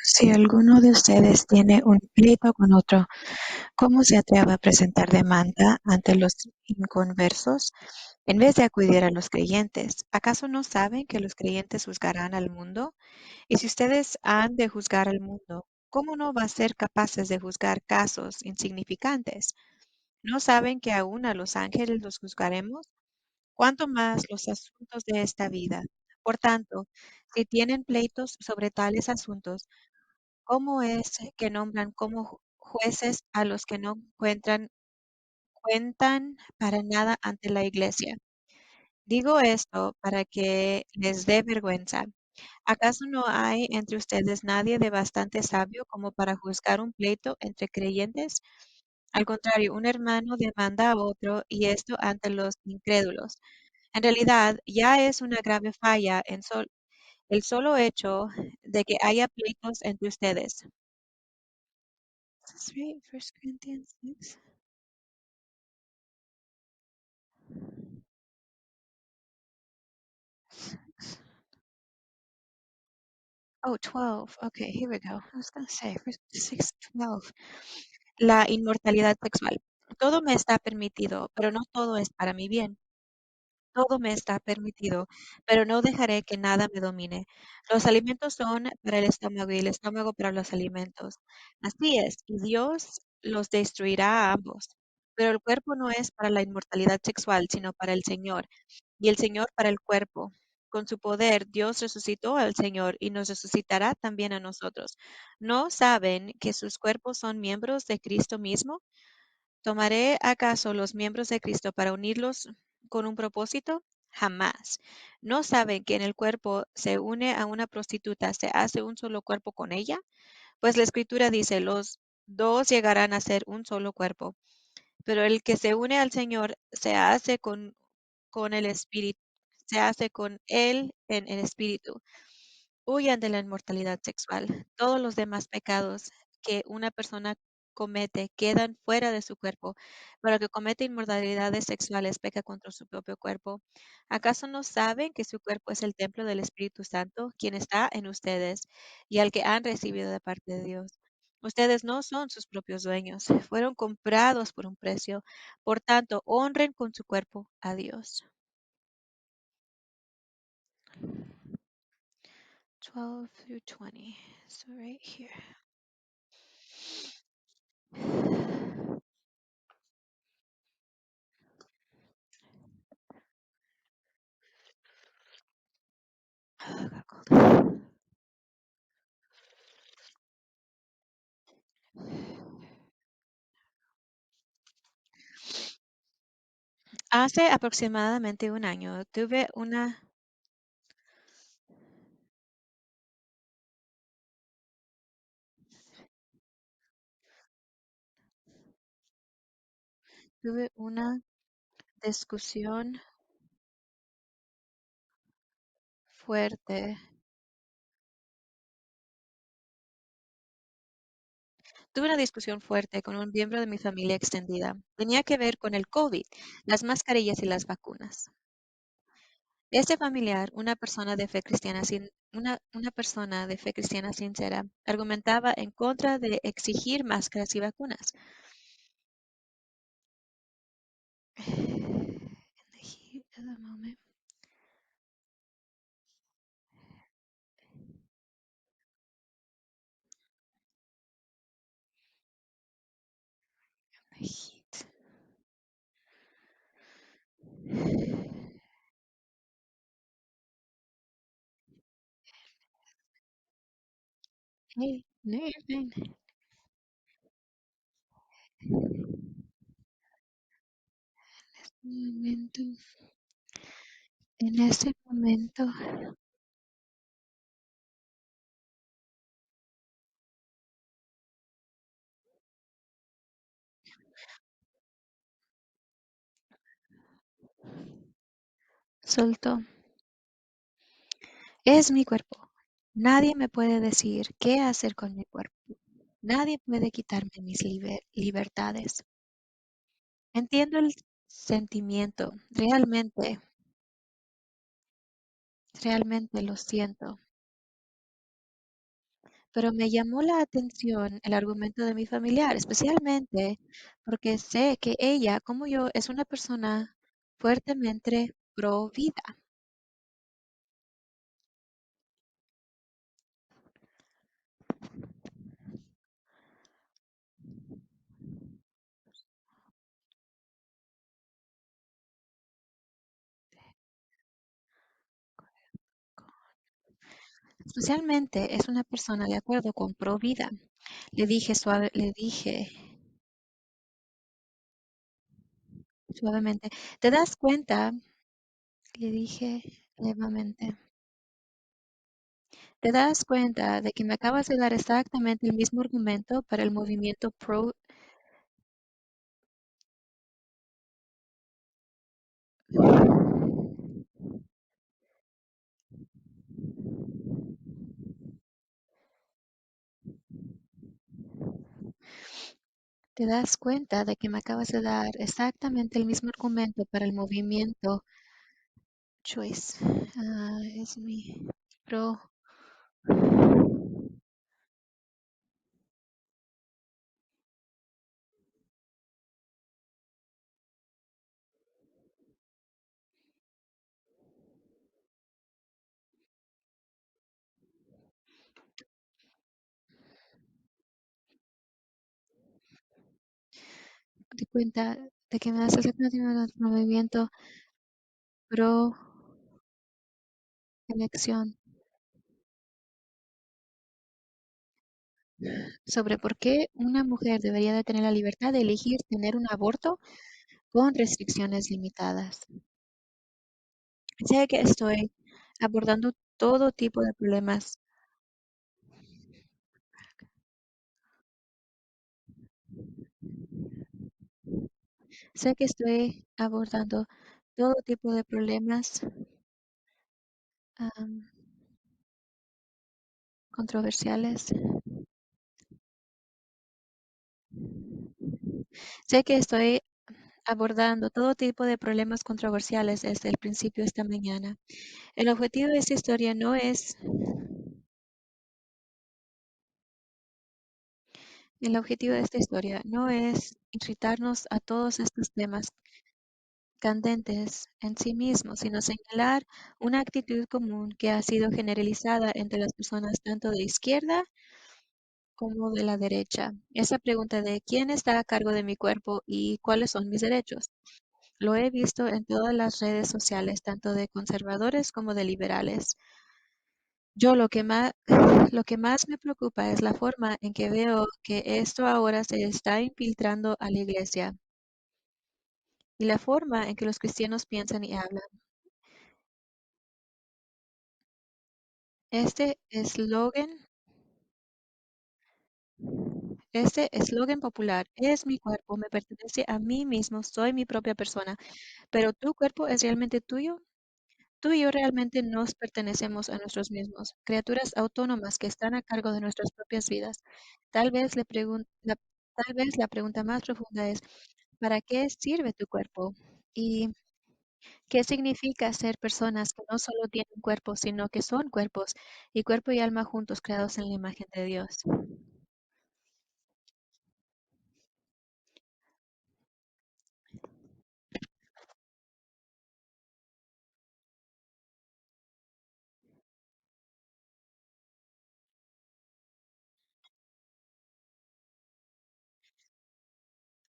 Si alguno de ustedes tiene un pleito con otro, ¿cómo se atreve a presentar demanda ante los inconversos en vez de acudir a los creyentes? ¿Acaso no saben que los creyentes juzgarán al mundo? Y si ustedes han de juzgar al mundo, ¿cómo no va a ser capaces de juzgar casos insignificantes? ¿No saben que aún a los ángeles los juzgaremos? ¿Cuánto más los asuntos de esta vida? Por tanto, si tienen pleitos sobre tales asuntos, ¿cómo es que nombran como jueces a los que no cuentan para nada ante la iglesia? Digo esto para que les dé vergüenza. ¿Acaso no hay entre ustedes nadie de bastante sabio como para juzgar un pleito entre creyentes? Al contrario, un hermano demanda a otro y esto ante los incrédulos. En realidad, ya es una grave falla el solo hecho de que haya pleitos entre ustedes. Is this right? 1 Corinthians 6. Oh, 12. Okay, here we go. I was going to say, 6:12. La inmortalidad sexual. Todo me está permitido, pero no todo es para mi bien. Todo me está permitido, pero no dejaré que nada me domine. Los alimentos son para el estómago y el estómago para los alimentos. Así es, y Dios los destruirá a ambos. Pero el cuerpo no es para la inmortalidad sexual, sino para el Señor, y el Señor para el cuerpo. Con su poder, Dios resucitó al Señor y nos resucitará también a nosotros. ¿No saben que sus cuerpos son miembros de Cristo mismo? ¿Tomaré acaso los miembros de Cristo para unirlos con un propósito? Jamás. ¿No saben que en el cuerpo se une a una prostituta, se hace un solo cuerpo con ella? Pues la Escritura dice, los dos llegarán a ser un solo cuerpo. Pero el que se une al Señor con el Espíritu, se hace con Él en el Espíritu. Huyan de la inmortalidad sexual. Todos los demás pecados que una persona comete quedan fuera de su cuerpo, pero el que comete inmoralidades sexuales peca contra su propio cuerpo. ¿Acaso no saben que su cuerpo es el templo del Espíritu Santo, quien está en ustedes y al que han recibido de parte de Dios? Ustedes no son sus propios dueños, fueron comprados por un precio. Por tanto, honren con su cuerpo a Dios. 12 through 20. So right here. Oh, got cold. Hace aproximadamente un año tuve una discusión fuerte. Tuve una discusión fuerte con un miembro de mi familia extendida. Tenía que ver con el COVID, las mascarillas y las vacunas. Este familiar, una persona de fe cristiana sincera, argumentaba en contra de exigir máscaras y vacunas. In the heat of the moment, the heat. Hey, no, you're fine. Momento, en ese momento soltó. Es mi cuerpo. Nadie me puede decir qué hacer con mi cuerpo. Nadie puede quitarme mis libertades. Entiendo el sentimiento. Realmente lo siento. pero me llamó la atención el argumento de mi familiar, especialmente porque sé que ella, como yo, es una persona fuertemente pro vida. Especialmente es una persona de acuerdo con pro vida. Le dije suavemente, ¿te das cuenta? Le dije levemente, ¿te das cuenta de que me acabas de dar exactamente el mismo argumento para el movimiento pro? ¿Te das cuenta de que me acabas de dar exactamente el mismo argumento para el movimiento choice? Es mi pro. ¿Te cuenta de que me das exactamente el mismo movimiento pro elección sobre por qué una mujer debería de tener la libertad de elegir tener un aborto con restricciones limitadas? Sé que estoy abordando todo tipo de problemas. Sé que estoy abordando todo tipo de problemas am, controversiales. Sé que estoy abordando todo tipo de problemas controversiales desde el principio de esta mañana. El objetivo de esta historia no es, el objetivo de esta historia no es incitarnos a todos estos temas candentes en sí mismos, sino señalar una actitud común que ha sido generalizada entre las personas tanto de izquierda como de la derecha. Esa pregunta de quién está a cargo de mi cuerpo y cuáles son mis derechos. Lo he visto en todas las redes sociales, tanto de conservadores como de liberales. Yo lo que más me preocupa es la forma en que veo que esto ahora se está infiltrando a la iglesia y la forma en que los cristianos piensan y hablan. Este eslogan, este eslogan popular es mi cuerpo, me pertenece a mí mismo, soy mi propia persona, pero tu cuerpo es realmente tuyo. Tú y yo realmente nos pertenecemos a nosotros mismos, criaturas autónomas que están a cargo de nuestras propias vidas. Tal vez la pregunta más profunda es, ¿para qué sirve tu cuerpo? ¿Y qué significa ser personas que no solo tienen cuerpos, sino que son cuerpos y cuerpo y alma juntos creados en la imagen de Dios?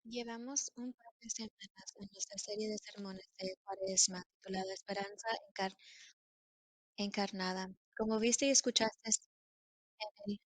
Llevamos un par de semanas en nuestra serie de sermones de Cuaresma titulada Esperanza Encarnada. Como viste y escuchaste en el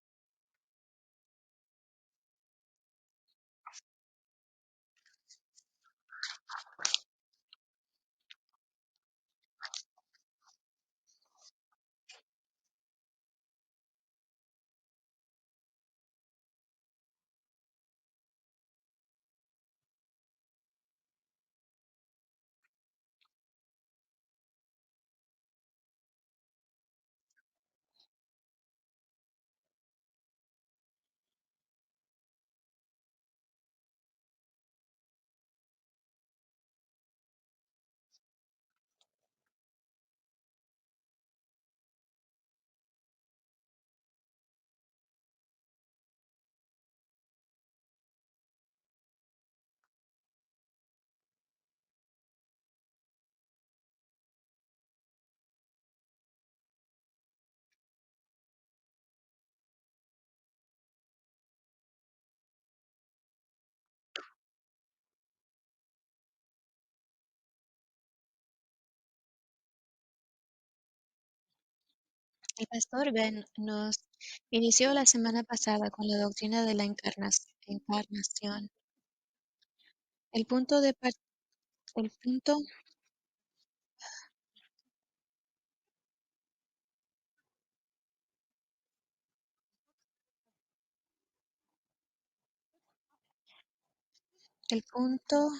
El pastor Ben nos inició la semana pasada con la doctrina de la encarnación. El punto de par- el punto, el punto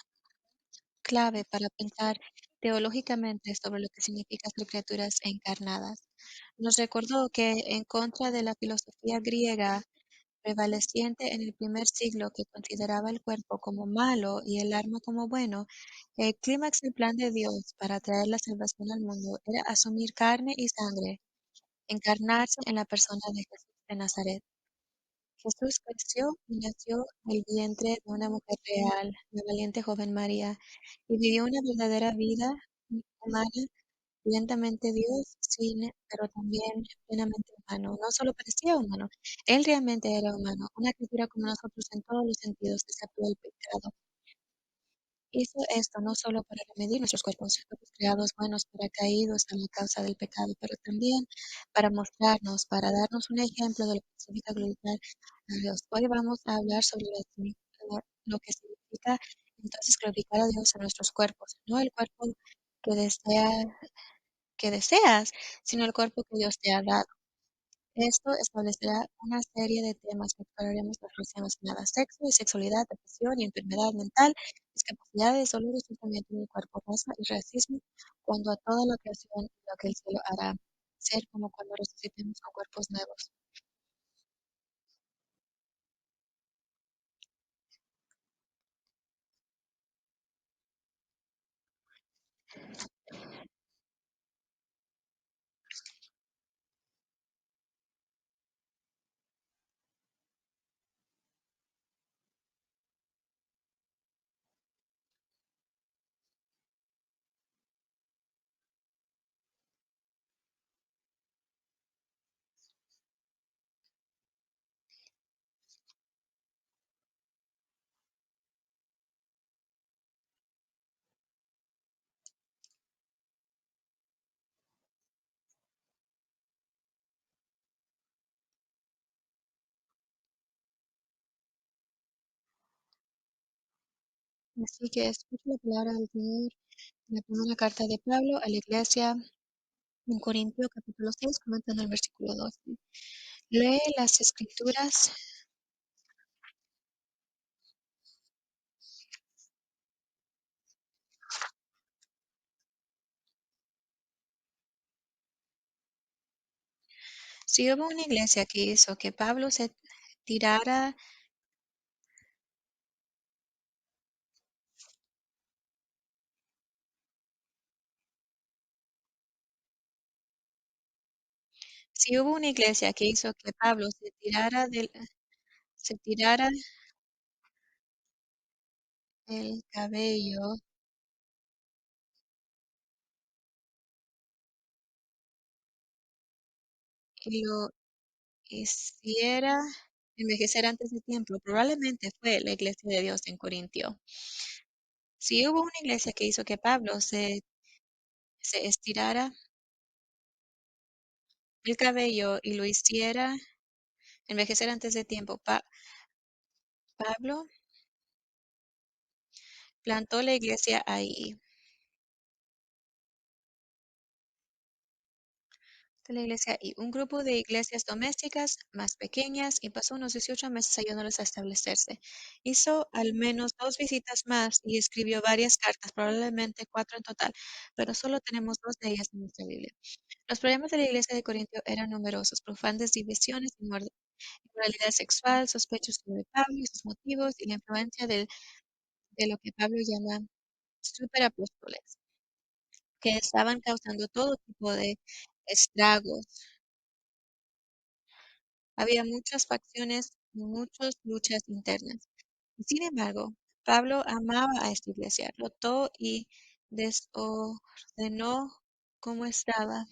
clave para pensar teológicamente sobre lo que significa ser criaturas encarnadas. Nos recordó que en contra de la filosofía griega prevaleciente en el primer siglo que consideraba el cuerpo como malo y el alma como bueno, el clímax del plan de Dios para traer la salvación al mundo era asumir carne y sangre, encarnarse en la persona de Jesús de Nazaret. Jesús creció y nació del vientre de una mujer real, la valiente joven María, y vivió una verdadera vida humana, lentamente Dios, sí, pero también plenamente humano. No solo parecía humano, él realmente era humano, una criatura como nosotros en todos los sentidos, excepto el pecado. Hizo esto no solo para remedir nuestros cuerpos creados buenos, para caídos a la causa del pecado, pero también para mostrarnos, para darnos un ejemplo de lo que significa glorificar a Dios. Hoy vamos a hablar sobre lo que significa entonces glorificar a Dios en nuestros cuerpos, no el cuerpo que que deseas, sino el cuerpo que Dios te ha dado. Esto establecerá una serie de temas que exploraremos las próximas semanas: sexo y sexualidad, depresión y enfermedad mental, discapacidades, dolor y sufrimiento en el cuerpo, raza y racismo, cuando a toda la creación y lo que el cielo hará, ser como cuando resucitemos con cuerpos nuevos. Así que escucha la palabra del Señor en la primera carta de Pablo a la iglesia en Corintios capítulo 6, comenzando el versículo 12. Lee las escrituras. Si hubo una iglesia que hizo que Pablo se tirara, si hubo una iglesia que hizo que Pablo se tirara el cabello y lo hiciera envejecer antes de tiempo, probablemente fue la iglesia de Dios en Corintio. Si hubo una iglesia que hizo que Pablo se estirara el cabello y lo hiciera envejecer antes de tiempo, Pablo plantó la iglesia ahí. De la iglesia y un grupo de iglesias domésticas más pequeñas y pasó unos 18 meses ayudándoles a establecerse. Hizo al menos 2 visitas más y escribió varias cartas, probablemente 4 en total, pero solo tenemos 2 de ellas en nuestra Biblia. Los problemas de la iglesia de Corintio eran numerosos: profundas divisiones, inmoralidad sexual, sospechos sobre Pablo y sus motivos y la influencia de lo que Pablo llama superapóstoles, que estaban causando todo tipo de estragos. Había muchas facciones y muchas luchas internas. Y sin embargo, Pablo amaba a esta iglesia, rotó y desordenó como estaba,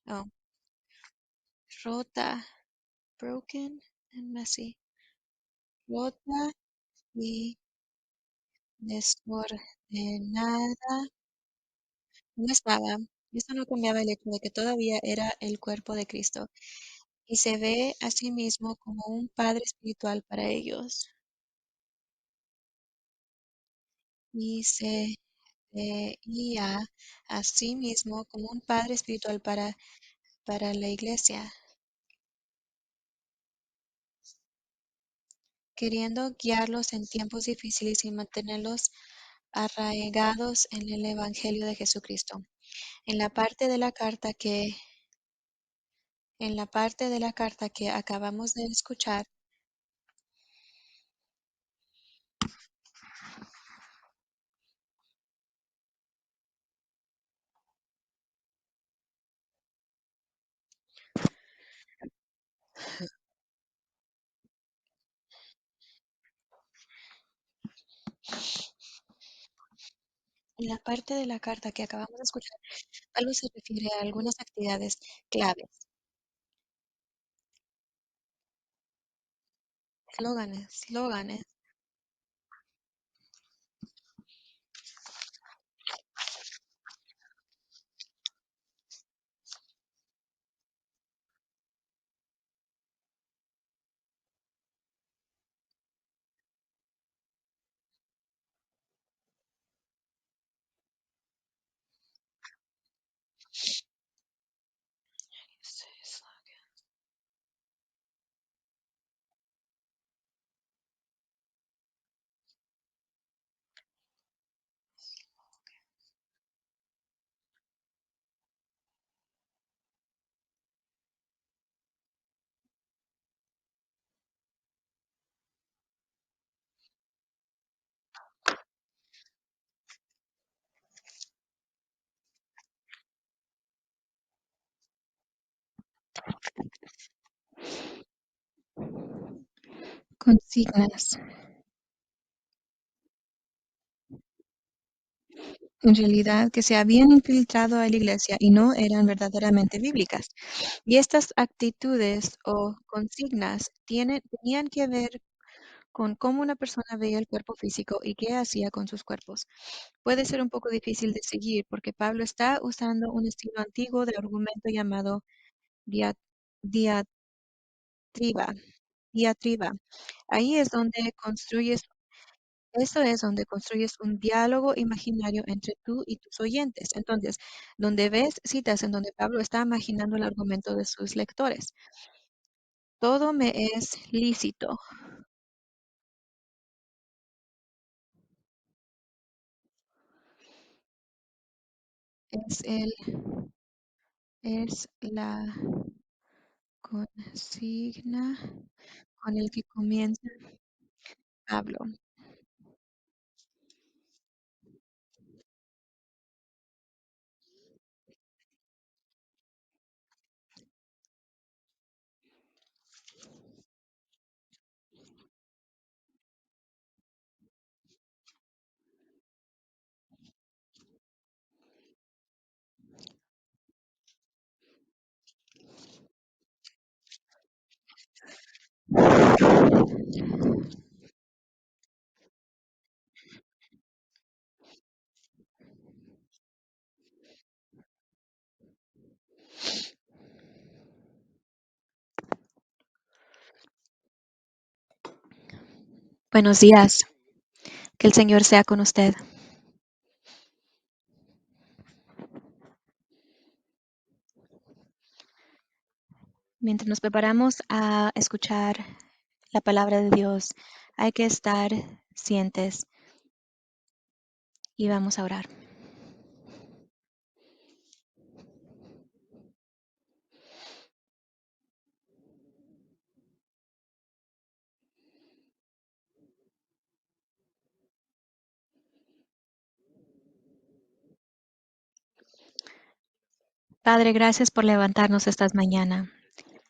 oh, rota, broken and messy, rota y desordenada como estaba, Esto no cambiaba el hecho de que todavía era el cuerpo de Cristo y se ve a sí mismo como un padre espiritual para ellos. Y se veía a sí mismo como un padre espiritual para la iglesia, queriendo guiarlos en tiempos difíciles y mantenerlos arraigados en el Evangelio de Jesucristo. En la parte de la carta que, en la parte de la carta que acabamos de escuchar, en la parte de la carta que acabamos de escuchar, Pablo se refiere a algunas actividades claves, eslóganes. Consignas, en realidad, que se habían infiltrado a la iglesia y no eran verdaderamente bíblicas. Y estas actitudes o consignas tenían que ver con cómo una persona veía el cuerpo físico y qué hacía con sus cuerpos. Puede ser un poco difícil de seguir porque Pablo está usando un estilo antiguo de argumento llamado dia- diatriba. Diatriba. Ahí es donde construyes Eso es donde construyes un diálogo imaginario entre tú y tus oyentes. Entonces, donde ves citas en donde Pablo está imaginando el argumento de sus lectores. Todo me es lícito. Es el, es la consigna con el que comienza Pablo. Buenos días. Que el Señor sea con usted. Mientras nos preparamos a escuchar la palabra de Dios, hay que estar cientes y vamos a orar. Padre, gracias por levantarnos esta mañana.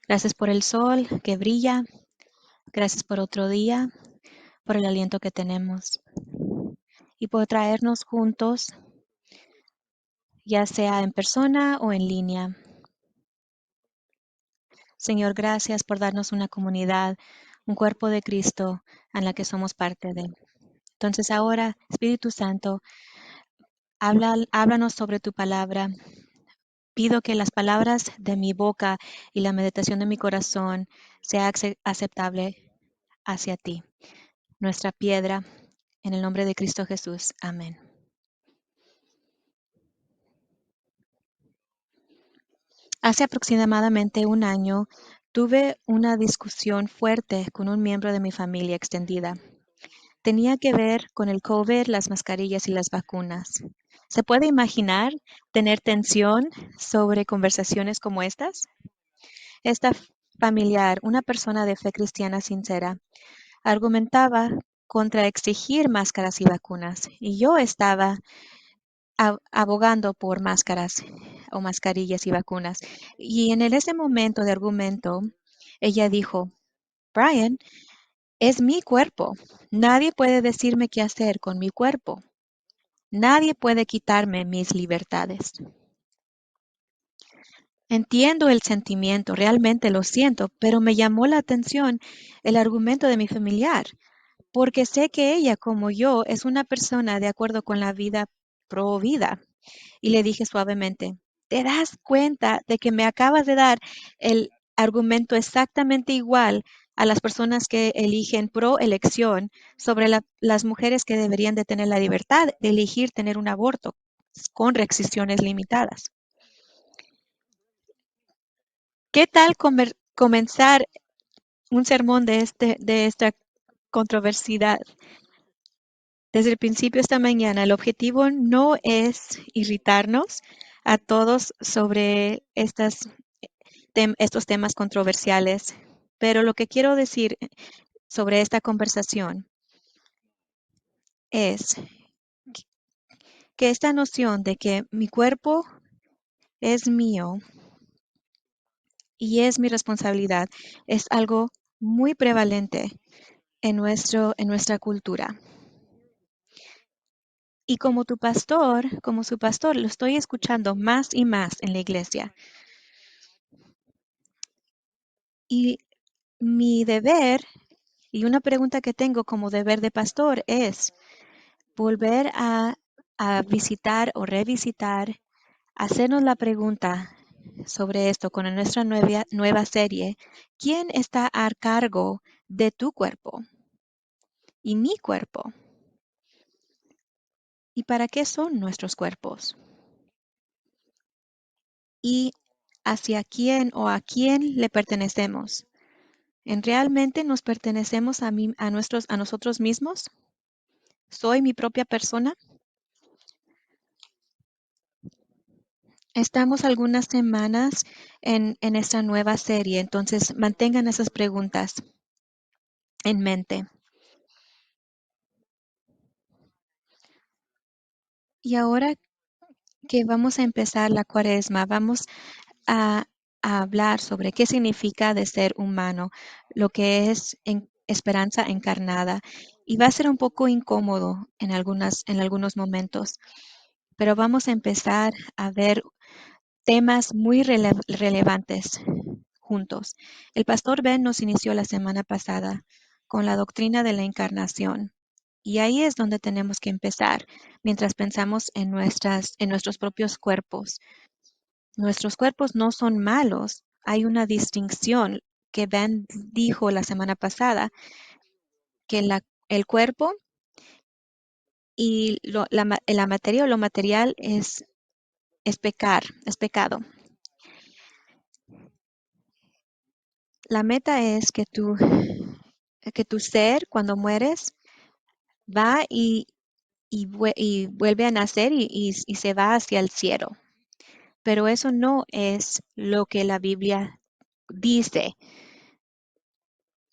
Gracias por el sol que brilla. Gracias por otro día, por el aliento que tenemos y por traernos juntos, ya sea en persona o en línea. Señor, gracias por darnos una comunidad, un cuerpo de Cristo en la que somos parte de. Entonces ahora, Espíritu Santo, háblanos sobre tu palabra. pido que las palabras de mi boca y la meditación de mi corazón sea aceptable hacia ti, nuestra piedra, en el nombre de Cristo Jesús. Amén. Hace aproximadamente un año tuve una discusión fuerte con un miembro de mi familia extendida. Tenía que ver con el COVID, las mascarillas y las vacunas. ¿Se puede imaginar tener tensión sobre conversaciones como estas? Esta familiar, una persona de fe cristiana sincera, argumentaba contra exigir máscaras y vacunas, y yo estaba abogando por máscaras o mascarillas y vacunas. Y en ese momento de argumento, ella dijo, Brian, es mi cuerpo. Nadie puede decirme qué hacer con mi cuerpo. Nadie puede quitarme mis libertades. Entiendo el sentimiento, realmente lo siento, pero me llamó la atención el argumento de mi familiar, porque sé que ella, como yo, es una persona de acuerdo con la vida pro vida. Y le dije suavemente, ¿te das cuenta de que me acabas de dar el argumento exactamente igual a las personas que eligen pro elección sobre las mujeres que deberían de tener la libertad de elegir tener un aborto con restricciones limitadas? ¿Qué tal comenzar un sermón de esta controversidad? Desde el principio esta mañana, el objetivo no es irritarnos a todos sobre estos temas controversiales, pero lo que quiero decir sobre esta conversación es que esta noción de que mi cuerpo es mío y es mi responsabilidad es algo muy prevalente en nuestra cultura. Y como tu pastor, como su pastor, lo estoy escuchando más y más en la iglesia. Y mi deber, y una pregunta que tengo como deber de pastor es volver a visitar o revisitar, hacernos la pregunta sobre esto con nuestra nueva serie, ¿quién está a cargo de tu cuerpo y mi cuerpo? ¿Y para qué son nuestros cuerpos? ¿Y hacia quién o a quién le pertenecemos? ¿En realmente nos pertenecemos a nosotros mismos? ¿Soy mi propia persona? Estamos algunas semanas en esta nueva serie, entonces mantengan esas preguntas en mente. Y ahora que vamos a empezar la cuaresma, vamos a, a hablar sobre qué significa de ser humano, lo que es esperanza encarnada. Y va a ser un poco incómodo en algunos momentos, pero vamos a empezar a ver temas muy relevantes juntos. El pastor Ben nos inició la semana pasada con la doctrina de la encarnación. Y ahí es donde tenemos que empezar mientras pensamos en nuestros propios cuerpos. Nuestros cuerpos no son malos. Hay una distinción que Ben dijo la semana pasada, que el cuerpo y la materia o lo material es pecar, es pecado. La meta es que tu ser, cuando mueres, va y vuelve a nacer y se va hacia el cielo. Pero eso no es lo que la Biblia dice.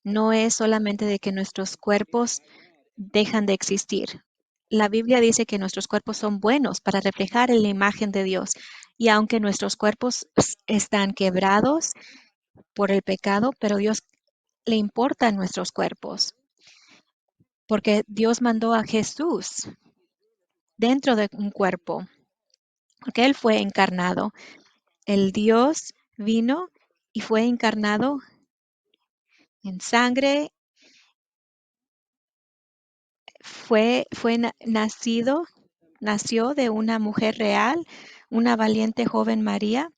No es solamente de que nuestros cuerpos dejan de existir. La Biblia dice que nuestros cuerpos son buenos para reflejar la imagen de Dios. Y aunque nuestros cuerpos están quebrados por el pecado, pero Dios le importan nuestros cuerpos, porque Dios mandó a Jesús dentro de un cuerpo, porque Él fue encarnado. El Dios vino y fue encarnado en sangre, nació de una mujer real, una valiente joven María,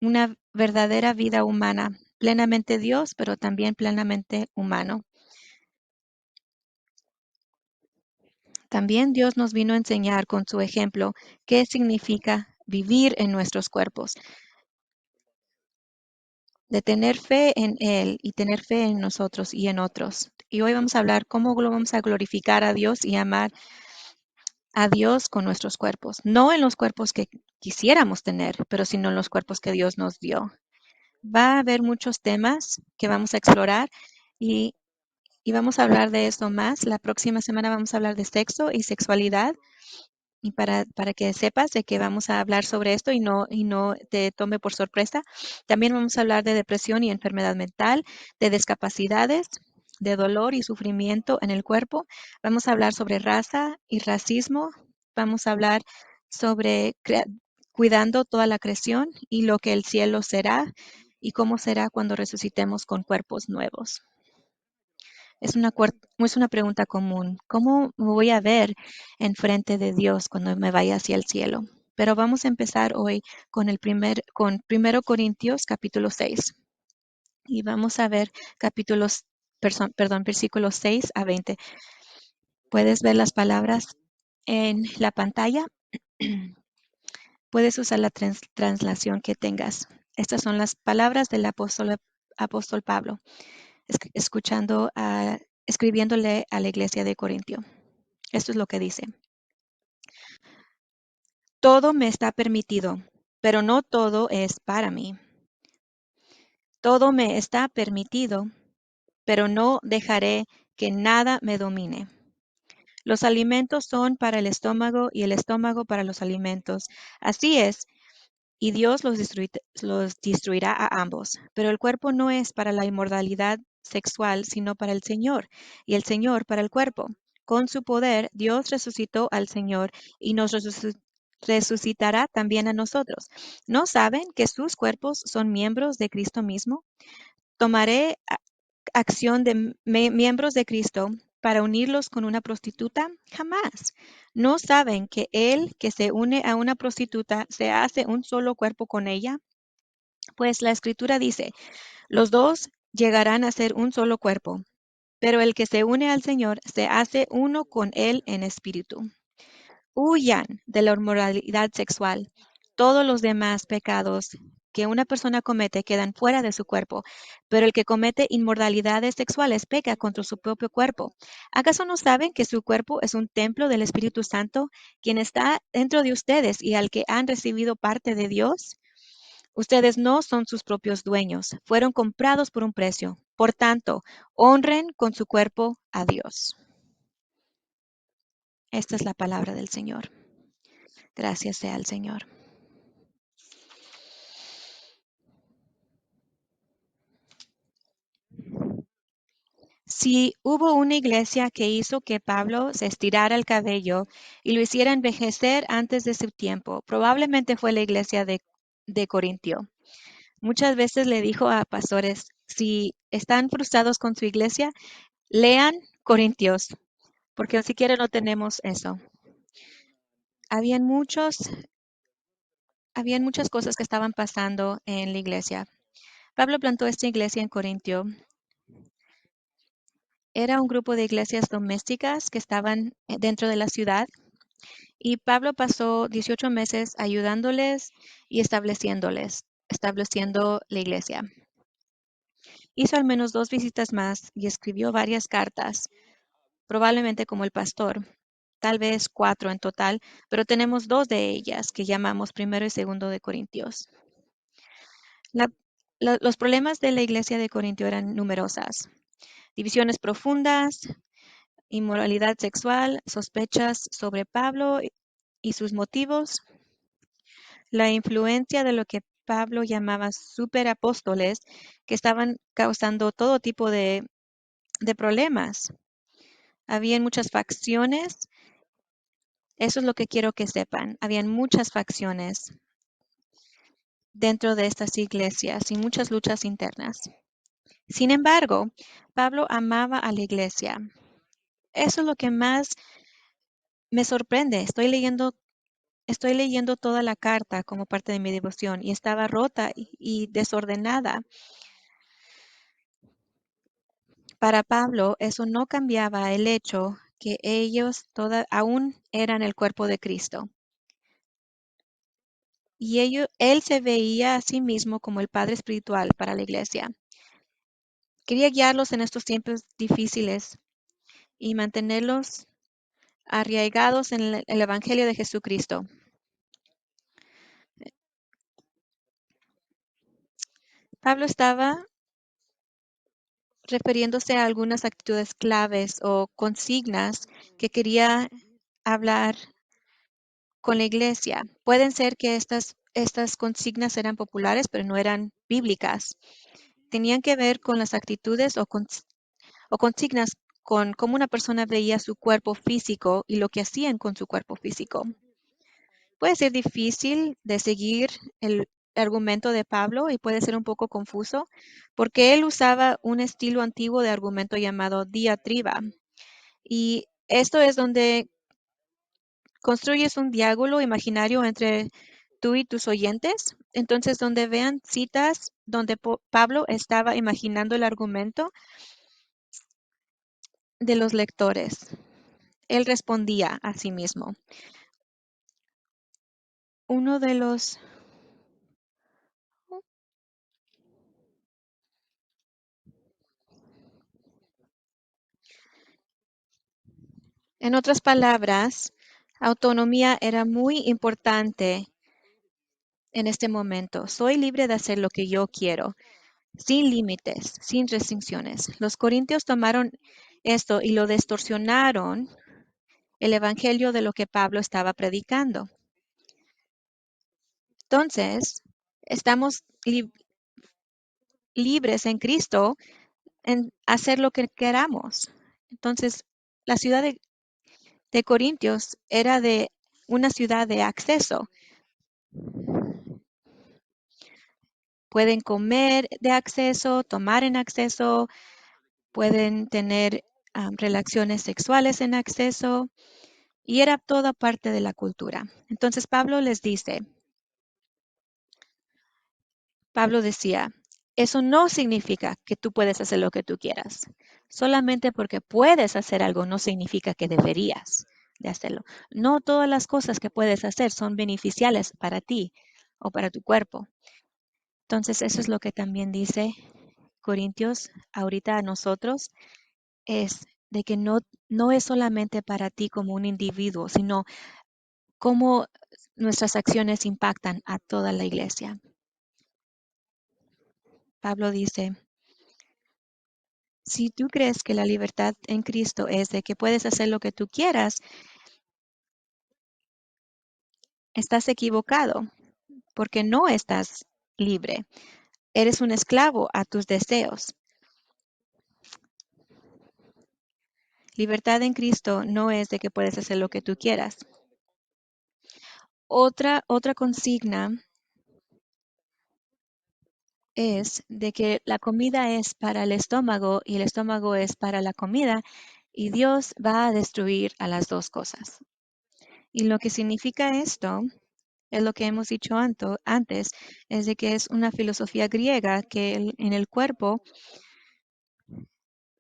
una verdadera vida humana, plenamente Dios, pero también plenamente humano. También Dios nos vino a enseñar con su ejemplo qué significa vivir en nuestros cuerpos, de tener fe en Él y tener fe en nosotros y en otros. Y hoy vamos a hablar cómo lo vamos a glorificar a Dios y amar a Dios con nuestros cuerpos. No en los cuerpos que quisiéramos tener, pero sino en los cuerpos que Dios nos dio. Va a haber muchos temas que vamos a explorar y, y vamos a hablar de esto más. La próxima semana vamos a hablar de sexo y sexualidad. Y para que sepas de que vamos a hablar sobre esto y no te tome por sorpresa, también vamos a hablar de depresión y enfermedad mental, de discapacidades, de dolor y sufrimiento en el cuerpo. Vamos a hablar sobre raza y racismo. Vamos a hablar sobre cuidando toda la creación y lo que el cielo será y cómo será cuando resucitemos con cuerpos nuevos. Es una pregunta común. ¿Cómo me voy a ver enfrente de Dios cuando me vaya hacia el cielo? Pero vamos a empezar hoy con Primero Corintios capítulo 6. Y vamos a ver versículos 6 a 20. ¿Puedes ver las palabras en la pantalla? Puedes usar la translación que tengas. Estas son las palabras del apóstol Pablo, escuchando escribiéndole a la iglesia de Corintio. Esto es lo que dice. Todo me está permitido, pero no todo es para mí. Todo me está permitido, pero no dejaré que nada me domine. Los alimentos son para el estómago y el estómago para los alimentos. Así es, y Dios los destruirá a ambos. Pero el cuerpo no es para la inmortalidad sexual, sino para el Señor, y el Señor para el cuerpo. Con su poder, Dios resucitó al Señor y nos resucitará también a nosotros. ¿No saben que sus cuerpos son miembros de Cristo mismo? ¿Tomaré acción de miembros de Cristo para unirlos con una prostituta? Jamás. ¿No saben que el que se une a una prostituta se hace un solo cuerpo con ella? Pues la escritura dice, los dos llegarán a ser un solo cuerpo, pero el que se une al Señor se hace uno con él en espíritu. Huyan de la inmoralidad sexual. Todos los demás pecados que una persona comete quedan fuera de su cuerpo, pero el que comete inmoralidades sexuales peca contra su propio cuerpo. ¿Acaso no saben que su cuerpo es un templo del Espíritu Santo, quien está dentro de ustedes y al que han recibido parte de Dios? Ustedes no son sus propios dueños, fueron comprados por un precio. Por tanto, honren con su cuerpo a Dios. Esta es la palabra del Señor. Gracias sea al Señor. Si hubo una iglesia que hizo que Pablo se estirara el cabello y lo hiciera envejecer antes de su tiempo, probablemente fue la iglesia de Corintio. Muchas veces le dijo a pastores, si están frustrados con su iglesia, lean Corintios, porque siquiera no tenemos eso. Habían muchos, habían muchas cosas que estaban pasando en la iglesia. Pablo plantó esta iglesia en Corintio. Era un grupo de iglesias domésticas que estaban dentro de la ciudad y Pablo pasó 18 meses ayudándoles y estableciendo la iglesia. Hizo al menos 2 visitas más y escribió varias cartas, probablemente como el pastor, tal vez 4 en total, pero tenemos 2 de ellas que llamamos primero y segundo de Corintios. Los problemas de la iglesia de Corintio eran numerosas. Divisiones profundas, inmoralidad sexual, sospechas sobre Pablo y sus motivos, la influencia de lo que Pablo llamaba superapóstoles que estaban causando todo tipo de problemas. Habían muchas facciones. Eso es lo que quiero que sepan. Habían muchas facciones dentro de estas iglesias y muchas luchas internas. Sin embargo, Pablo amaba a la iglesia. Eso es lo que más me sorprende. Estoy leyendo estoy leyendo toda la carta como parte de mi devoción y estaba rota y desordenada. Para Pablo, eso no cambiaba el hecho que ellos aún eran el cuerpo de Cristo. Y él se veía a sí mismo como el padre espiritual para la iglesia. Quería guiarlos en estos tiempos difíciles y mantenerlos arraigados en el Evangelio de Jesucristo. Pablo estaba refiriéndose a algunas actitudes claves o consignas que quería hablar con la iglesia. Pueden ser que estas consignas eran populares, pero no eran bíblicas. Tenían que ver con las actitudes o consignas con cómo una persona veía su cuerpo físico y lo que hacían con su cuerpo físico. Puede ser difícil de seguir el argumento de Pablo y puede ser un poco confuso porque él usaba un estilo antiguo de argumento llamado diatriba. Y esto es donde construyes un diálogo imaginario entre tú y tus oyentes. Entonces, donde vean citas donde Pablo estaba imaginando el argumento de los lectores. Él respondía a sí mismo. Uno de los, en otras palabras, autonomía era muy importante en este momento. Soy libre de hacer lo que yo quiero, sin límites, sin restricciones. Los corintios tomaron esto y lo distorsionaron el evangelio de lo que Pablo estaba predicando. Entonces, estamos libres en Cristo en hacer lo que queramos. Entonces, la ciudad de Corintios era de una ciudad de acceso. Pueden comer de acceso, tomar en acceso, pueden tener relaciones sexuales en acceso y era toda parte de la cultura. Entonces Pablo decía, eso no significa que tú puedes hacer lo que tú quieras. Solamente porque puedes hacer algo no significa que deberías de hacerlo. No todas las cosas que puedes hacer son beneficiales para ti o para tu cuerpo. Entonces eso es lo que también dice Corintios ahorita a nosotros, es de que no es solamente para ti como un individuo, sino cómo nuestras acciones impactan a toda la iglesia. Pablo dice, si tú crees que la libertad en Cristo es de que puedes hacer lo que tú quieras, estás equivocado porque no estás libre. Eres un esclavo a tus deseos. Libertad en Cristo no es de que puedes hacer lo que tú quieras. Otra consigna es de que la comida es para el estómago y el estómago es para la comida y Dios va a destruir a las dos cosas. Y lo que significa esto es lo que hemos dicho antes, es de que es una filosofía griega que en el cuerpo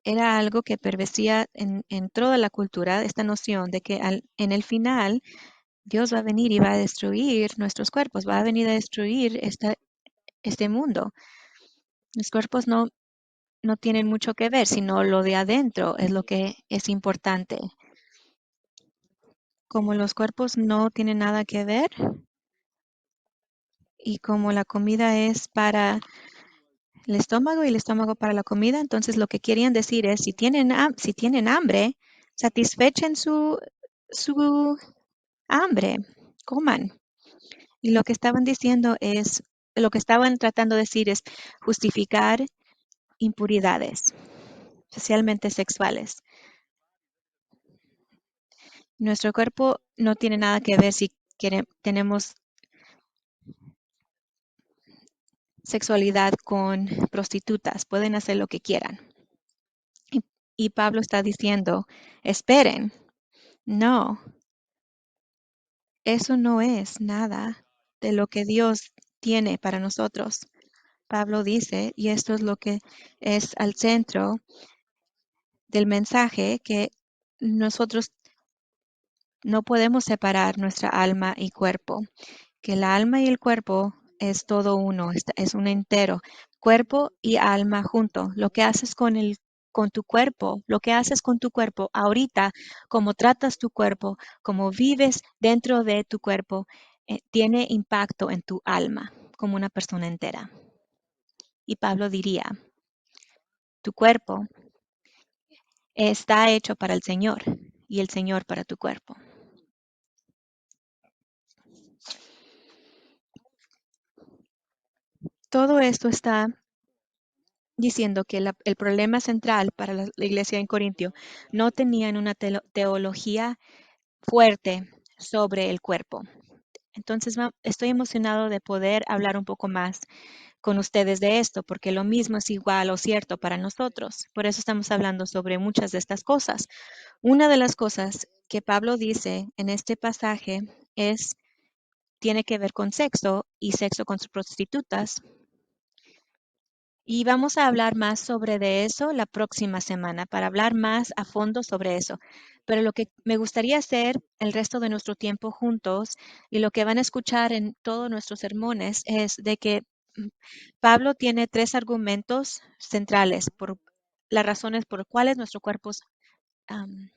era algo que pervecía en toda la cultura, esta noción de que en el final Dios va a venir y va a destruir nuestros cuerpos, va a venir a destruir este mundo. Los cuerpos no tienen mucho que ver, sino lo de adentro es lo que es importante. Como los cuerpos no tienen nada que ver y como la comida es para el estómago y el estómago para la comida, entonces lo que querían decir es, si tienen hambre, satisfechen su hambre, coman. Y lo que estaban diciendo es, lo que estaban tratando de decir es justificar impuridades, especialmente sexuales. Nuestro cuerpo no tiene nada que ver si tenemos sexualidad con prostitutas, pueden hacer lo que quieran. Y, y Pablo está diciendo, esperen, no, Eso no es nada de lo que Dios tiene para nosotros. Pablo dice, y esto es lo que es al centro del mensaje, que nosotros no podemos separar nuestra alma y cuerpo, que el alma y el cuerpo es todo uno, es un entero, cuerpo y alma junto. Lo que haces con tu cuerpo, lo que haces con tu cuerpo ahorita, cómo tratas tu cuerpo, cómo vives dentro de tu cuerpo, tiene impacto en tu alma como una persona entera. Y Pablo diría, tu cuerpo está hecho para el Señor y el Señor para tu cuerpo. Todo esto está diciendo que el problema central para la iglesia en Corintio no tenían una teología fuerte sobre el cuerpo. Entonces, estoy emocionado de poder hablar un poco más con ustedes de esto, porque lo mismo es igual o cierto para nosotros. Por eso estamos hablando sobre muchas de estas cosas. Una de las cosas que Pablo dice en este pasaje tiene que ver con sexo y sexo con sus prostitutas. Y vamos a hablar más sobre de eso la próxima semana, para hablar más a fondo sobre eso. Pero lo que me gustaría hacer el resto de nuestro tiempo juntos y lo que van a escuchar en todos nuestros sermones es de que Pablo tiene tres argumentos centrales por las razones por las cuales nuestros cuerpos am,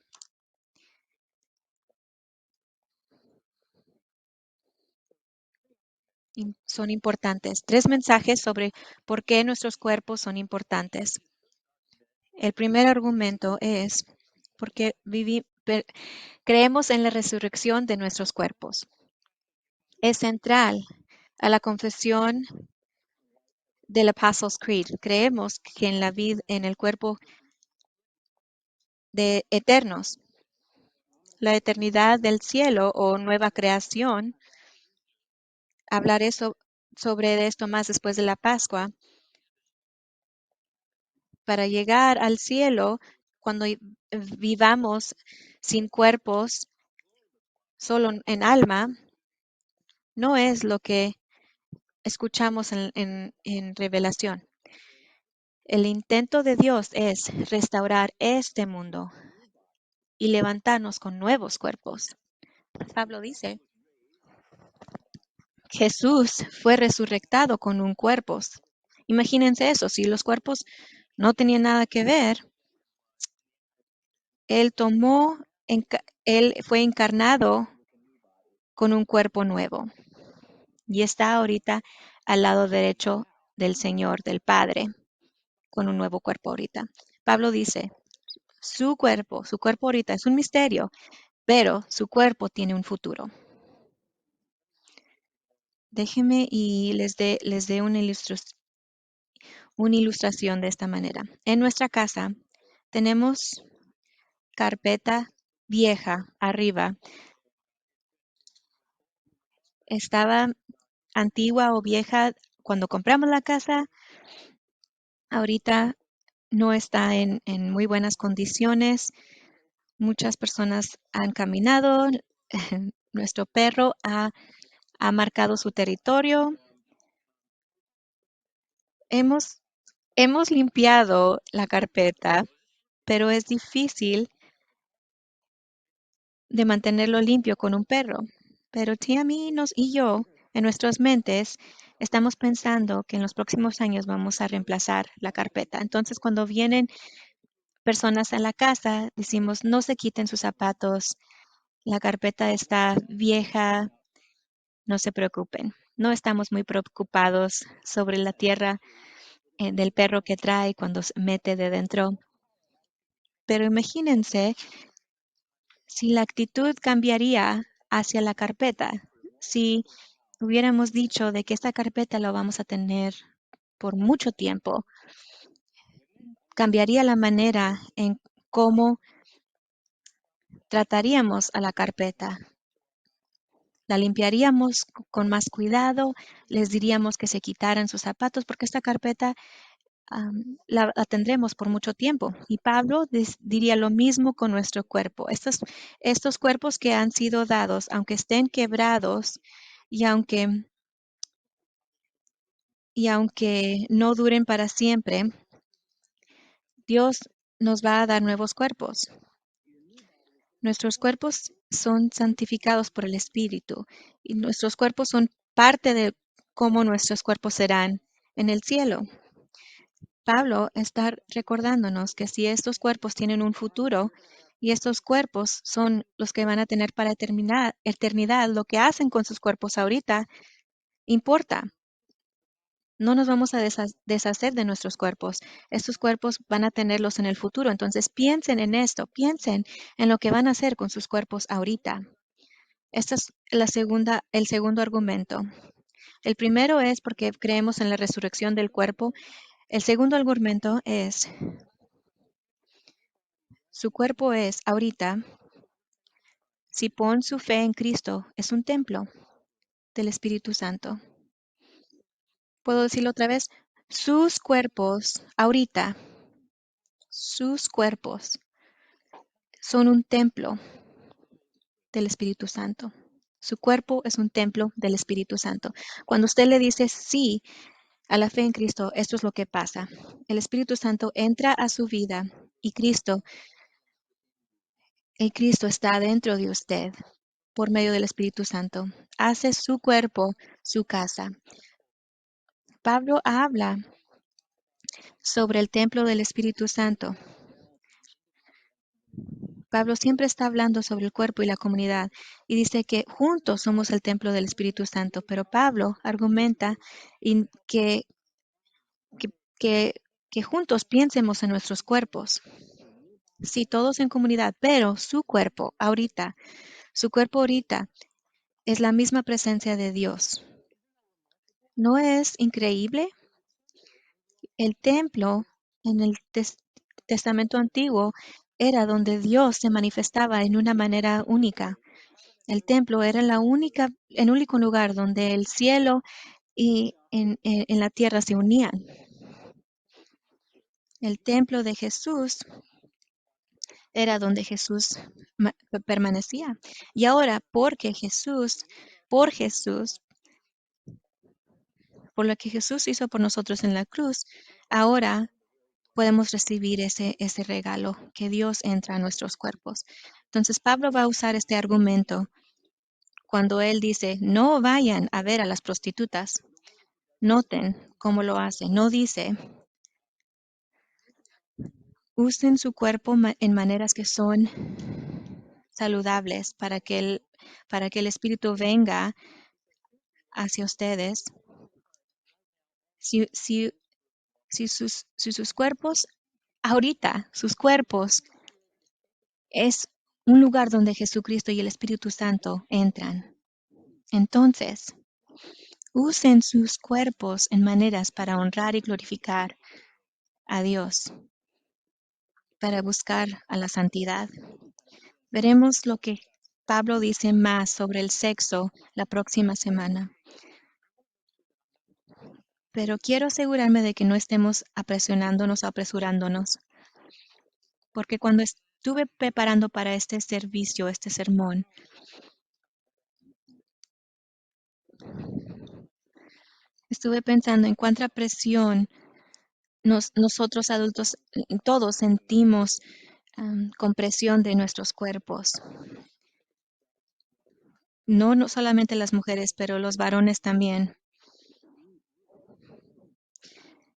son importantes. Tres mensajes sobre por qué nuestros cuerpos son importantes. El primer argumento es porque creemos en la resurrección de nuestros cuerpos. Es central a la confesión del Apostles' Creed. Creemos que en la vida, en el cuerpo de eternos, la eternidad del cielo o nueva creación, hablaré sobre esto más después de la Pascua. Para llegar al cielo, cuando vivamos sin cuerpos, solo en alma, no es lo que escuchamos en Revelación. El intento de Dios es restaurar este mundo y levantarnos con nuevos cuerpos. Pablo dice, Jesús fue resucitado con un cuerpo. Imagínense eso, si los cuerpos no tenían nada que ver, Él Él fue encarnado con un cuerpo nuevo y está ahorita al lado derecho del Señor, del Padre, con un nuevo cuerpo ahorita. Pablo dice, su cuerpo ahorita es un misterio, pero su cuerpo tiene un futuro. Déjenme y les dé una ilustración de esta manera. En nuestra casa tenemos carpeta vieja arriba. Estaba antigua o vieja cuando compramos la casa. Ahorita no está en muy buenas condiciones. Muchas personas han caminado. Nuestro perro ha marcado su territorio. Hemos limpiado la carpeta, pero es difícil de mantenerlo limpio con un perro. Pero Tammy y yo, en nuestras mentes, estamos pensando que en los próximos años vamos a reemplazar la carpeta. Entonces, cuando vienen personas a la casa, decimos, no se quiten sus zapatos, la carpeta está vieja, no se preocupen. No estamos muy preocupados sobre la tierra del perro que trae cuando se mete de dentro. Pero imagínense si la actitud cambiaría hacia la carpeta, si hubiéramos dicho de que esta carpeta la vamos a tener por mucho tiempo, cambiaría la manera en cómo trataríamos a la carpeta. La limpiaríamos con más cuidado, les diríamos que se quitaran sus zapatos porque esta carpeta la tendremos por mucho tiempo. Y Pablo diría lo mismo con nuestro cuerpo. Estos cuerpos que han sido dados, aunque estén quebrados y aunque no duren para siempre, Dios nos va a dar nuevos cuerpos. Nuestros cuerpos son santificados por el Espíritu y nuestros cuerpos son parte de cómo nuestros cuerpos serán en el cielo. Pablo está recordándonos que si estos cuerpos tienen un futuro y estos cuerpos son los que van a tener para eternidad, lo que hacen con sus cuerpos ahorita importa. No nos vamos a deshacer de nuestros cuerpos. Estos cuerpos van a tenerlos en el futuro. Entonces piensen en esto, piensen en lo que van a hacer con sus cuerpos ahorita. Este es el segundo argumento. El primero es porque creemos en la resurrección del cuerpo. El segundo argumento es, su cuerpo es ahorita, si pon su fe en Cristo, es un templo del Espíritu Santo. ¿Puedo decirlo otra vez? Sus cuerpos ahorita, sus cuerpos son un templo del Espíritu Santo. Su cuerpo es un templo del Espíritu Santo. Cuando usted le dice sí a la fe en Cristo, esto es lo que pasa. El Espíritu Santo entra a su vida y Cristo está dentro de usted por medio del Espíritu Santo. Hace su cuerpo su casa. Pablo habla sobre el templo del Espíritu Santo. Pablo siempre está hablando sobre el cuerpo y la comunidad y dice que juntos somos el templo del Espíritu Santo, pero Pablo argumenta que, que, que, que juntos piensemos en nuestros cuerpos. Sí, todos en comunidad, pero su cuerpo ahorita es la misma presencia de Dios. ¿No es increíble? El templo en el Testamento Antiguo era donde Dios se manifestaba en una manera única. El templo era el único lugar donde el cielo y en la tierra se unían. El templo de Jesús era donde Jesús permanecía. Y ahora, por Jesús, por lo que Jesús hizo por nosotros en la cruz, ahora podemos recibir ese regalo que Dios entra a nuestros cuerpos. Entonces, Pablo va a usar este argumento cuando él dice, no vayan a ver a las prostitutas. Noten cómo lo hace. No dice, usen su cuerpo en maneras que son saludables para que el Espíritu venga hacia ustedes. Si, si, si sus cuerpos, ahorita, sus cuerpos es un lugar donde Jesucristo y el Espíritu Santo entran. Entonces, usen sus cuerpos en maneras para honrar y glorificar a Dios, para buscar a la santidad. Veremos lo que Pablo dice más sobre el sexo la próxima semana. Pero quiero asegurarme de que no estemos apresurándonos, porque cuando estuve preparando para este servicio, este sermón, estuve pensando en cuánta presión nosotros adultos, todos sentimos con presión de nuestros cuerpos. No solamente las mujeres, pero los varones también.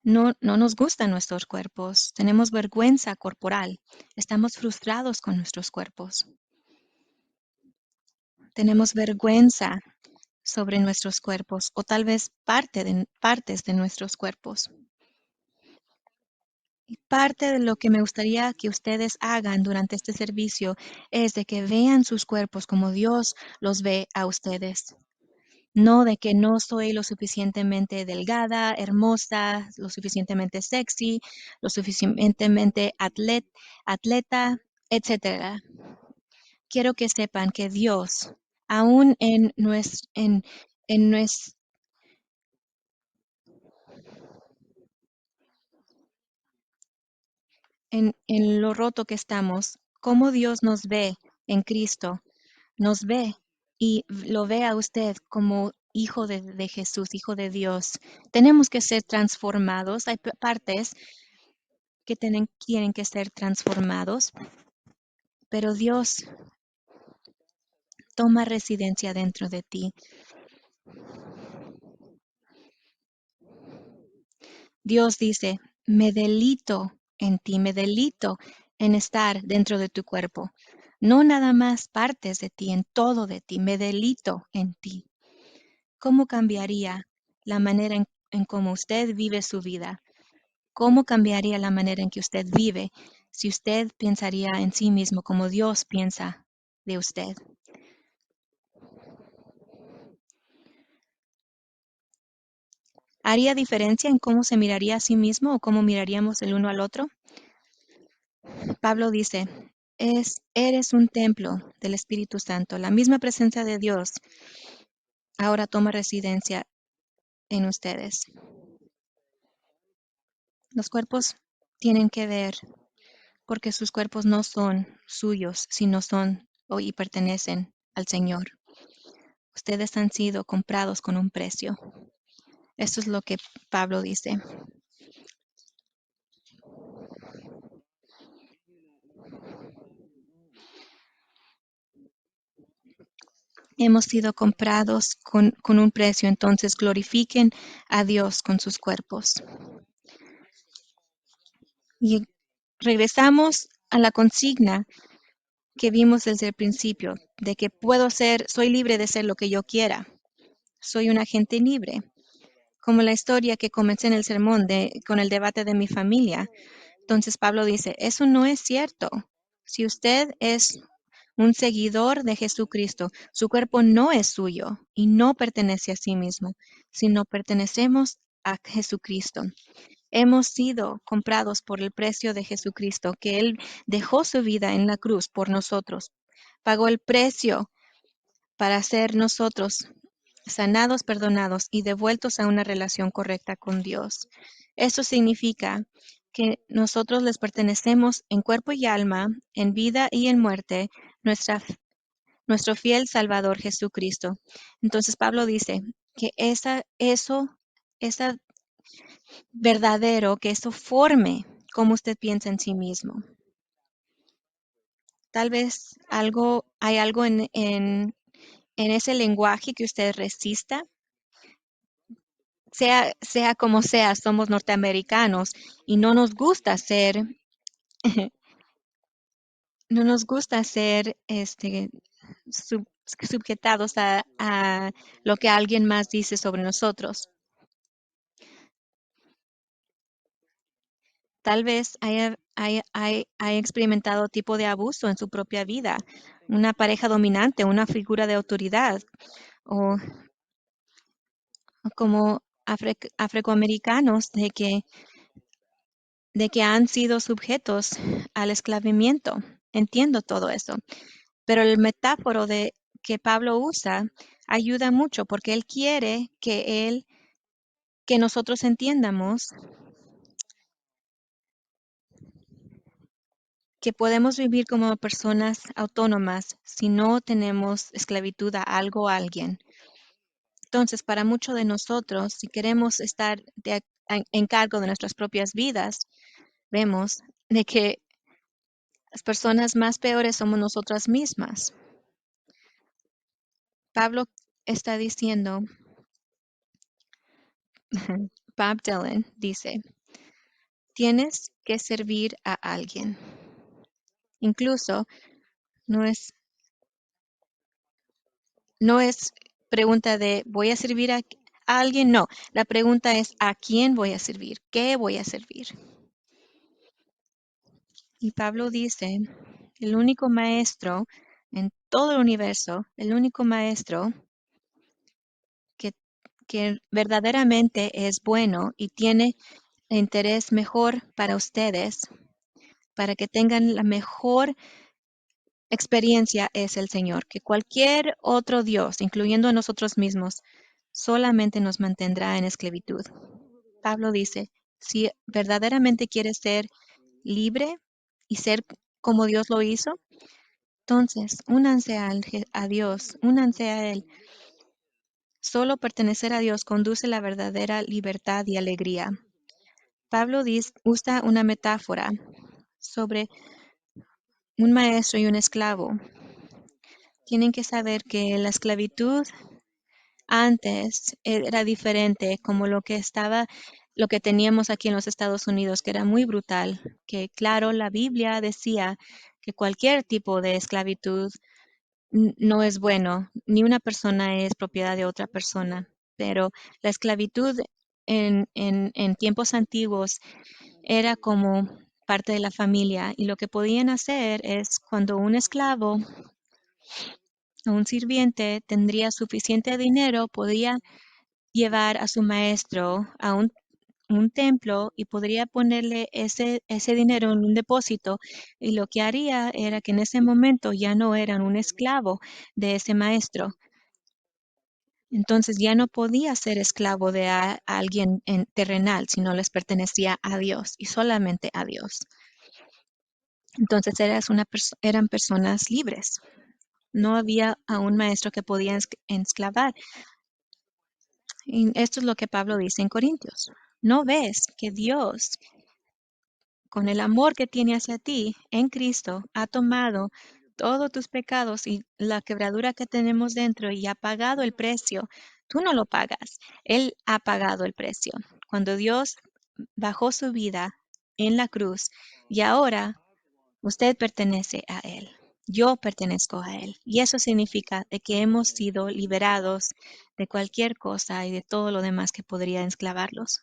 No nos gustan nuestros cuerpos, tenemos vergüenza corporal, estamos frustrados con nuestros cuerpos. Tenemos vergüenza sobre nuestros cuerpos o tal vez partes de nuestros cuerpos. Y parte de lo que me gustaría que ustedes hagan durante este servicio es de que vean sus cuerpos como Dios los ve a ustedes. No de que no soy lo suficientemente delgada, hermosa, lo suficientemente sexy, lo suficientemente atleta, etcétera. Quiero que sepan que Dios, aún en en lo roto que estamos, cómo Dios nos ve en Cristo, nos ve y lo ve a usted como hijo de Jesús, hijo de Dios. Tenemos que ser transformados. Hay partes que tienen que ser transformados, pero Dios toma residencia dentro de ti. Dios dice, me delito en ti, me delito en estar dentro de tu cuerpo. No nada más partes de ti, en todo de ti, me delito en ti. ¿Cómo cambiaría la manera en cómo usted vive su vida? ¿Cómo cambiaría la manera en que usted vive si usted pensaría en sí mismo como Dios piensa de usted? ¿Haría diferencia en cómo se miraría a sí mismo o cómo miraríamos el uno al otro? Pablo dice, eres un templo del Espíritu Santo. La misma presencia de Dios ahora toma residencia en ustedes. Los cuerpos tienen que ver porque sus cuerpos no son suyos, sino son y pertenecen al Señor. Ustedes han sido comprados con un precio. Esto es lo que Pablo dice. Hemos sido comprados con un precio, entonces glorifiquen a Dios con sus cuerpos. Y regresamos a la consigna que vimos desde el principio, de que soy libre de ser lo que yo quiera. Soy un agente libre. Como la historia que comencé en el sermón con el debate de mi familia. Entonces Pablo dice, eso no es cierto. Si usted es un seguidor de Jesucristo, su cuerpo no es suyo y no pertenece a sí mismo, sino pertenecemos a Jesucristo. Hemos sido comprados por el precio de Jesucristo, que Él dejó su vida en la cruz por nosotros. Pagó el precio para ser nosotros sanados, perdonados y devueltos a una relación correcta con Dios. Eso significa que nosotros les pertenecemos en cuerpo y alma, en vida y en muerte, nuestro fiel Salvador Jesucristo. Entonces Pablo dice que esa verdadero, que eso forme cómo usted piensa en sí mismo. Tal vez hay algo en ese lenguaje que usted resista, sea como sea, somos norteamericanos y no nos gusta ser, no nos gusta ser subjetados a lo que alguien más dice sobre nosotros. Tal vez haya experimentado tipo de abuso en su propia vida, una pareja dominante, una figura de autoridad, o como afroamericanos de que han sido sujetos al esclavamiento. Entiendo todo eso, pero el metáforo que Pablo usa ayuda mucho porque él quiere que nosotros entiendamos que podemos vivir como personas autónomas si no tenemos esclavitud a algo o a alguien. Entonces, para muchos de nosotros, si queremos estar en cargo de nuestras propias vidas, vemos de que las personas más peores somos nosotras mismas. Pablo está diciendo, Bob Dylan dice, tienes que servir a alguien. Incluso no es, no es pregunta de voy a servir a alguien, no. La pregunta es ¿a quién voy a servir? ¿Qué voy a servir? Y Pablo dice, el único maestro en todo el universo, el único maestro que, que verdaderamente es bueno y tiene interés mejor para ustedes, para que tengan la mejor experiencia es el Señor, que cualquier otro Dios, incluyendo a nosotros mismos, solamente nos mantendrá en esclavitud. Pablo dice, si verdaderamente quieres ser libre y ser como Dios lo hizo, entonces únanse a Dios, únanse a Él. Solo pertenecer a Dios conduce a la verdadera libertad y alegría. Pablo usa una metáfora sobre un maestro y un esclavo. Tienen que saber que la esclavitud antes era diferente, como lo que teníamos aquí en los Estados Unidos, que era muy brutal, que claro, la Biblia decía que cualquier tipo de esclavitud no es bueno, ni una persona es propiedad de otra persona, pero la esclavitud en tiempos antiguos era como parte de la familia y lo que podían hacer es cuando un esclavo o un sirviente tendría suficiente dinero, podía llevar a su maestro a un templo y podría ponerle ese dinero en un depósito y lo que haría era que en ese momento ya no eran un esclavo de ese maestro. Entonces ya no podía ser esclavo de alguien terrenal, sino les pertenecía a Dios y solamente a Dios. Entonces eran personas libres. No había a un maestro que podía esclavar. Y esto es lo que Pablo dice en Corintios. ¿No ves que Dios, con el amor que tiene hacia ti en Cristo, ha tomado todos tus pecados y la quebradura que tenemos dentro y ha pagado el precio? Tú no lo pagas, Él ha pagado el precio. Cuando Dios bajó su vida en la cruz y ahora usted pertenece a Él. Yo pertenezco a Él. Y eso significa de que hemos sido liberados de cualquier cosa y de todo lo demás que podría esclavarnos.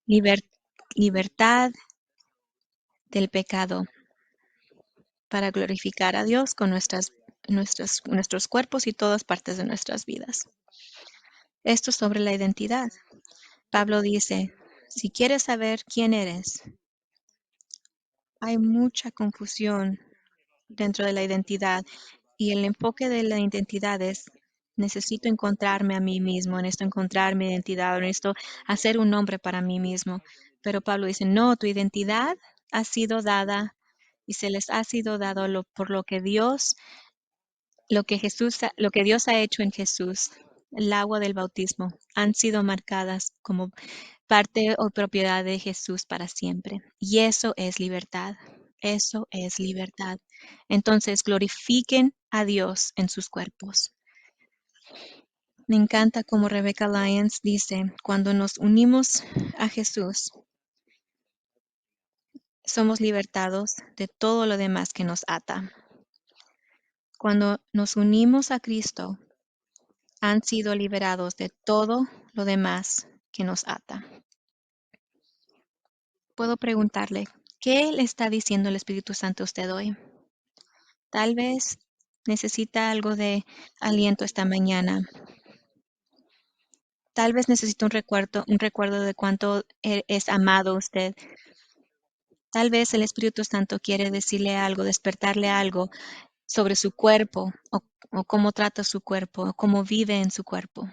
Liber- libertad del pecado para glorificar a Dios con nuestros cuerpos y todas partes de nuestras vidas. Esto es sobre la identidad. Pablo dice, si quieres saber quién eres, hay mucha confusión dentro de la identidad y el enfoque de la identidad es, necesito encontrarme a mí mismo, necesito encontrar mi identidad, necesito hacer un nombre para mí mismo. Pero Pablo dice, no, tu identidad ha sido dada y se les ha sido dado por lo que lo que Dios ha hecho en Jesús, el agua del bautismo, han sido marcadas como parte o propiedad de Jesús para siempre. Y eso es libertad. Eso es libertad. Entonces, glorifiquen a Dios en sus cuerpos. Me encanta como Rebecca Lyons dice, cuando nos unimos a Jesús, somos libertados de todo lo demás que nos ata. Cuando nos unimos a Cristo, han sido liberados de todo lo demás que nos ata. Puedo preguntarle, ¿qué le está diciendo el Espíritu Santo a usted hoy? Tal vez necesita algo de aliento esta mañana. Tal vez necesita un recuerdo de cuánto es amado usted. Tal vez el Espíritu Santo quiere decirle algo, despertarle algo sobre su cuerpo o cómo trata su cuerpo o cómo vive en su cuerpo.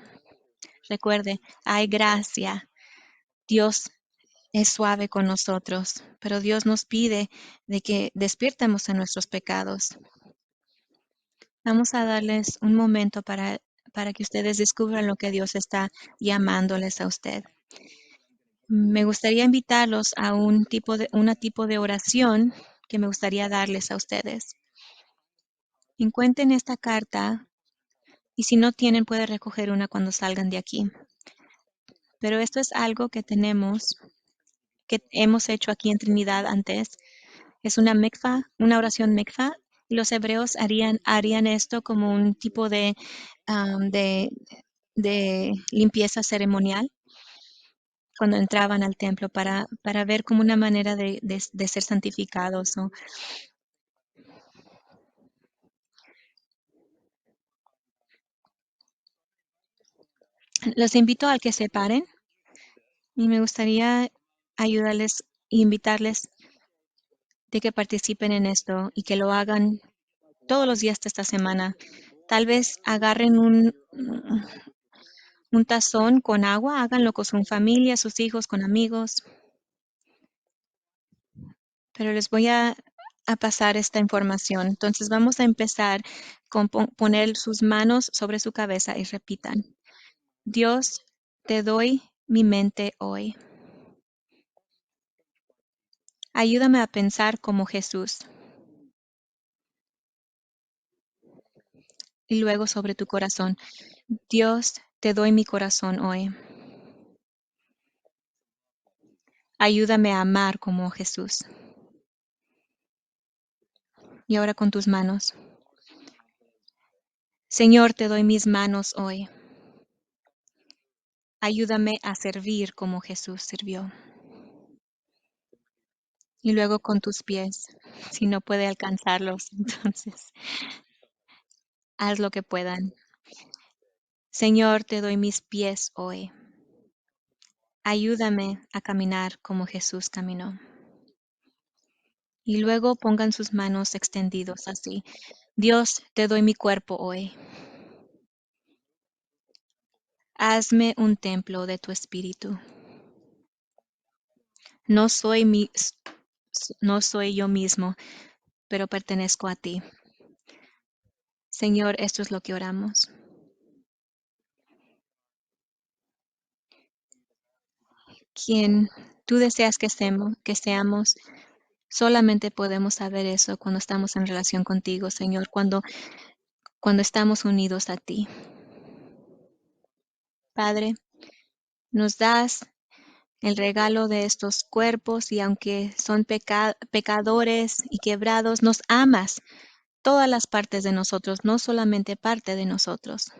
Recuerde, hay gracia. Dios es suave con nosotros, pero Dios nos pide de que despiertemos a nuestros pecados. Vamos a darles un momento para que ustedes descubran lo que Dios está llamándoles a usted. Me gustaría invitarlos a una tipo de oración que me gustaría darles a ustedes. Encuentren esta carta y si no tienen, pueden recoger una cuando salgan de aquí. Pero esto es algo que hemos hecho aquí en Trinidad antes. Es una mikvah, una oración mikvah. Y los hebreos harían esto como un tipo um, de, de limpieza ceremonial cuando entraban al templo para ver como una manera de ser santificados. Los invito a que se paren y me gustaría ayudarles e invitarles de que participen en esto y que lo hagan todos los días de esta semana. Tal vez agarren un tazón con agua, háganlo con su familia, sus hijos, con amigos. pero les voy a pasar esta información. Entonces vamos a empezar con poner sus manos sobre su cabeza y repitan. Dios, te doy mi mente hoy. Ayúdame a pensar como Jesús. Y luego sobre tu corazón. Dios, te doy mi corazón hoy. Ayúdame a amar como Jesús. Y ahora con tus manos. Señor, te doy mis manos hoy. Ayúdame a servir como Jesús sirvió. Y luego con tus pies. Si no puede alcanzarlos, entonces haz lo que puedan. Señor, te doy mis pies hoy. Ayúdame a caminar como Jesús caminó. Y luego pongan sus manos extendidos así. Dios, te doy mi cuerpo hoy. Hazme un templo de tu espíritu. No soy no soy yo mismo, pero pertenezco a ti. Señor, esto es lo que oramos. Quien tú deseas que seamos, solamente podemos saber eso cuando estamos en relación contigo, Señor, cuando estamos unidos a ti. Padre, nos das el regalo de estos cuerpos y aunque son pecadores y quebrados, nos amas todas las partes de nosotros, no solamente parte de nosotros.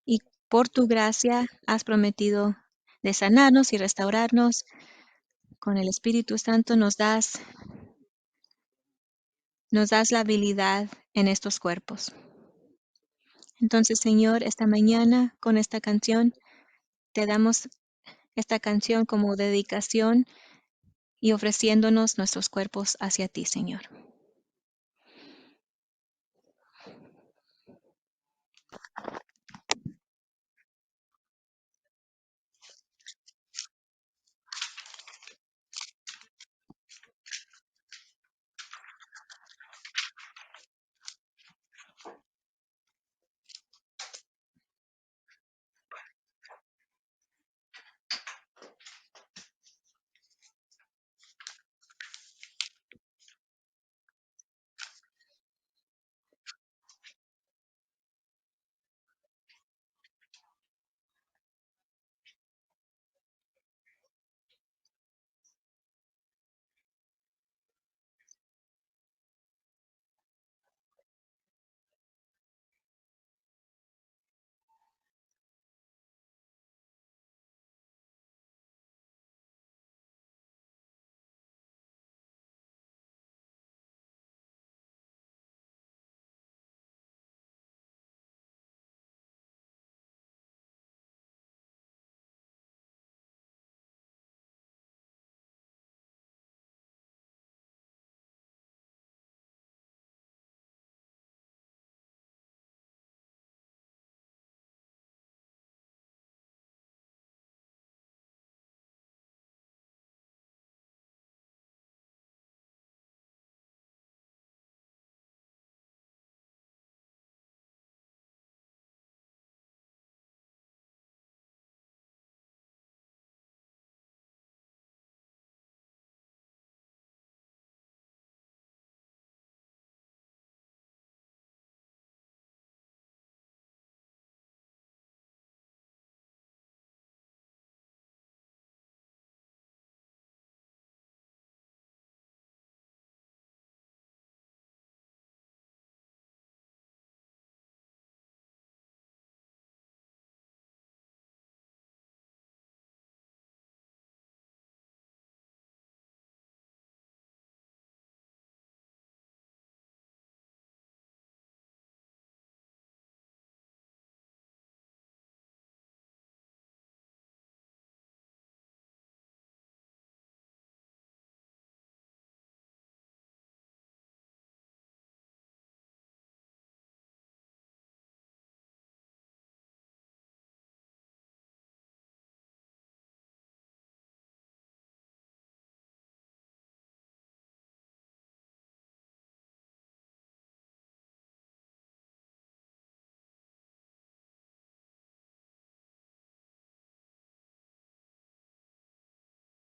Y por tu gracia has prometido de sanarnos y restaurarnos. Con el Espíritu Santo nos das la habilidad en estos cuerpos. Entonces, Señor, esta mañana con esta canción, te damos esta canción como dedicación y ofreciéndonos nuestros cuerpos hacia ti, Señor.